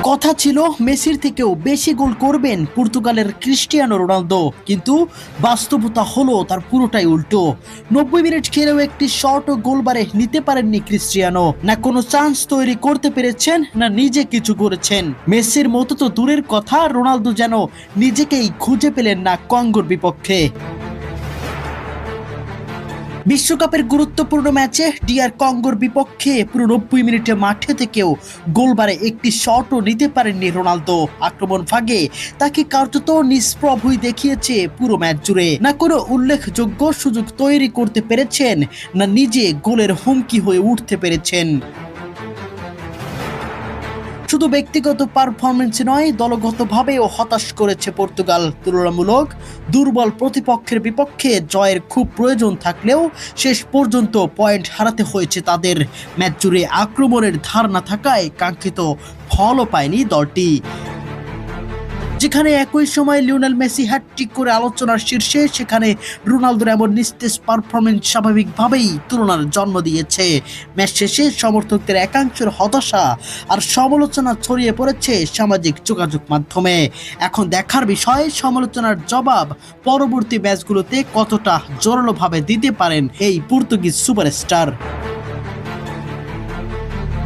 কথা ছিল মেসির থেকেও বেশি গোল করবেন পর্তুগালের ক্রিস্টিয়ানো রোনালদো, কিন্তু বাস্তবতা হলো তার পুরোটাই উল্টো। 90 মিনিট খেলেও একটি শট ও গোলবারে নিতে পারেননি ক্রিস্টিয়ানো। না কোনো চান্স তৈরি করতে পেরেছেন, না নিজে কিছু করেছেন। মেসির মতো তো দূরের কথা, রোনালদো যেন নিজেকেই খুঁজে পেলেন না কঙ্গোর বিপক্ষে। বিশ্বকাপের গুরুত্বপূর্ণ ম্যাচে ডিআর কঙ্গোর বিপক্ষে পুরো 90 মিনিটে মাঠে থেকেও গোলবারে একটি শটও নিতে পারেননি রোনালদো। আক্রমণ ভাগে তাকে কার্যত নিষ্প্রভই দেখিয়েছে পুরো ম্যাচ জুড়ে। না কোনো উল্লেখযোগ্য সুযোগ তৈরি করতে পেরেছেন, না নিজে গোলের হুমকি হয়ে উঠতে পেরেছেন। শুধু ব্যক্তিগত পারফরমেন্স নয়, দলগতভাবেও হতাশ করেছে পর্তুগাল। তুলনামূলক দুর্বল প্রতিপক্ষের বিপক্ষে জয়ের খুব প্রয়োজন থাকলেও শেষ পর্যন্ত পয়েন্ট হারাতে হয়েছে তাদের। ম্যাচ জুড়ে আক্রমণের ধার না থাকায় কাঙ্ক্ষিত ফলও পায়নি দলটি। যেখানে একই সময় লিওনেল মেসি হ্যাটট্রিক করে আলোচনার শীর্ষে, সেখানে রোনালদোর এমন নিস্তেজ পারফরমেন্স স্বাভাবিকভাবেই তুলনার জন্ম দিয়েছে। ম্যাচ শেষে সমর্থকদের একাংশের হতাশা আর সমালোচনা ছড়িয়ে পড়েছে সামাজিক যোগাযোগ মাধ্যমে। এখন দেখার বিষয় সমালোচনার জবাব পরবর্তী ম্যাচগুলোতে কতটা জোরালোভাবে দিতে পারেন এই পর্তুগিজ সুপারস্টার।